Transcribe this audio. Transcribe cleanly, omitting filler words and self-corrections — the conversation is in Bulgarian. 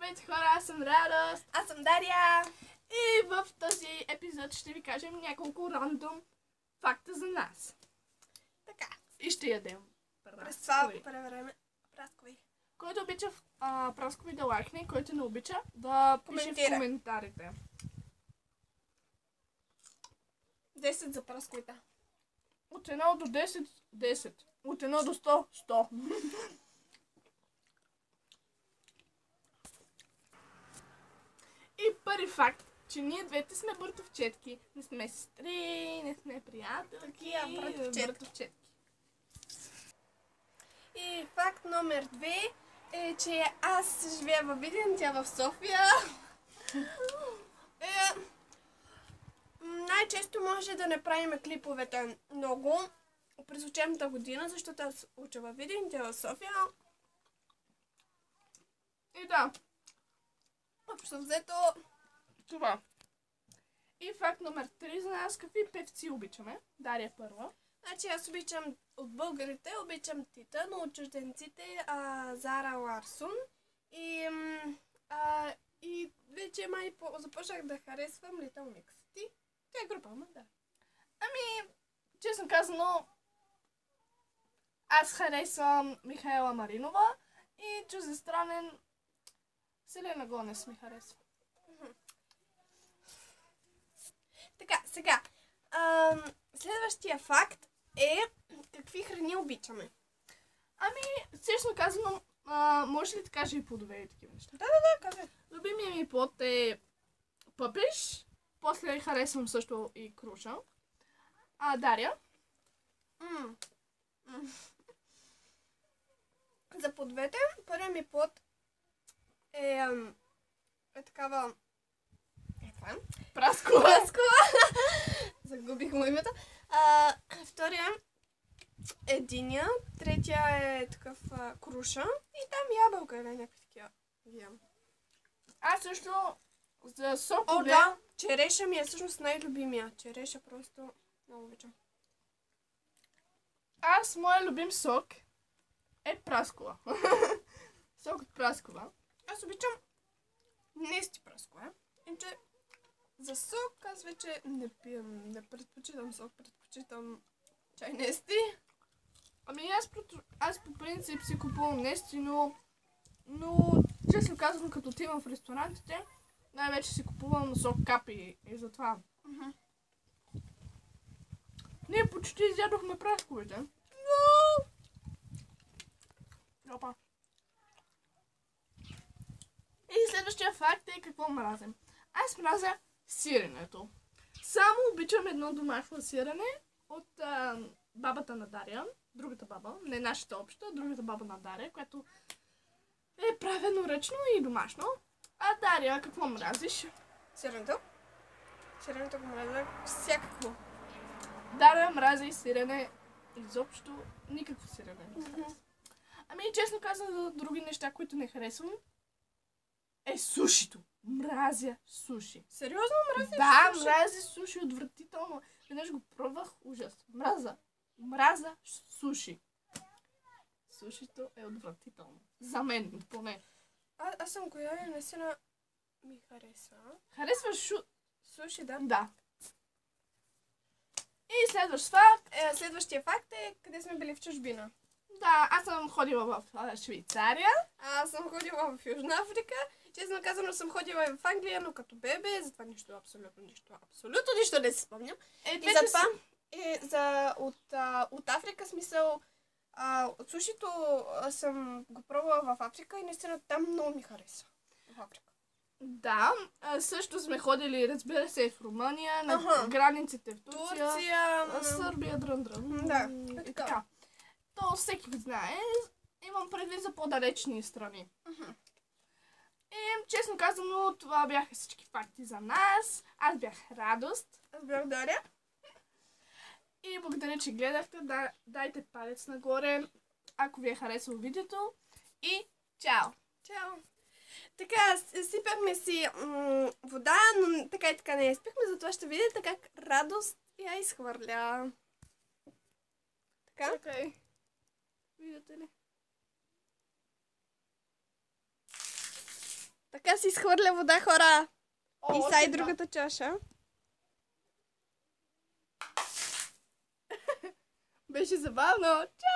Здравейте хора, аз съм Радост. Аз съм Дария. И в този епизод ще ви кажем няколко рандом факта за нас. Така. И ще ядем През това време праскови. Който обича праскови да лайкне, който не обича да пише в коментарите. 10 за прасковите. От 1 до 10, 10. От 1 до 100, 100. И първи факт, че ние двете сме братовчетки. Не сме сестри, не сме приятелки, а братовчетки. И факт номер 2 е, че аз живея във Видин, тя в София. Най-често може да не правим клиповете много през учебната година, защото аз уча във Видин, тя в София. И да. Общо взето това. И факт номер 3 за нас. Какви певци обичаме? Дария първа. Значи аз обичам от българите, обичам Тита, но от чужденците Зара Ларсон. И вече май започнах да харесвам Little Mix. Ти? Тя е група, ама да. Ами, честно казано, аз харесвам Михаела Маринова и чуждестранен Селена Гомес ми харесва. Така, сега. Следващия факт е какви храни обичаме. Ами, честно казано, може ли да кажа и плодове и такива неща? Да, казвай. Любимият ми плод е пъпеш, после харесвам също и круша. Дария? За плодовете, първият ми плод е такава... Праскова. Загубих му името. Втория е диня, третия е такъв круша и там ябълка или някакви такива. Аз също за сок. О, да, череша ми е всъщност най-любимия. Череша просто много обичам. Моя любим сок е праскова. Сок от праскова. Аз обичам Нести праскова. Иначе за сок аз вече не пием, не предпочитам сок, предпочитам чай Нести. Ами аз по принцип си купувам Нести, но честно казвам, като отивам в ресторантите, най-вече си купувам сок капи и затова. Ние почти изядохме прасковите. Опа. И следващия факт е какво мразим. Аз мразя сиренето. Само обичам едно домашно сирене от бабата на Дария. Другата баба, не нашата обща, другата баба на Дария, която е правено ръчно и домашно. Дария, какво мразиш? Сиренето? Сиренето го мразя всякакво. Дария мрази сирене изобщо никакво сирене. Ами честно казвам, за други неща, които не харесвам, е сушито. Мразя суши. Сериозно мразиш суши? Да, мрази суши, отвратително. Веднъж го пробвах, ужас. Мраза суши. Сушито е отвратително. За мен, поне. Аз съм го яла и наистина ми хареса. Харесваш суши, да? Да. И следващия факт е къде сме били в чужбина. Да, аз съм ходила в Швейцария. Аз съм ходила в Южна Африка. Честно казано съм ходила и в Англия, но като бебе, затова абсолютно нищо не си спомням. И затова от Африка, смисъл, от сушито съм го пробвала в Африка и наистина там много ми хареса. В Африка. Да, също сме ходили, разбира се, в Румъния, на границите в Турция, Сърбия, дрън. Да, и така. То всеки знае, имам предвид за по-далечни страни. И честно казано, това бяха всички факти за нас. Аз бях Радост. Аз бях Дария. И благодаря, че гледахте. Дайте палец нагоре, ако ви е харесало видеото. И чао! Чао! Така, сипахме си вода, но така и така не я изпихме, затова ще видите как Радост я изхвърля. Така? Чакай. Видите ли? Така. така си изхвърля вода, хора. И са и другата чаша. Беше забавно. Чао!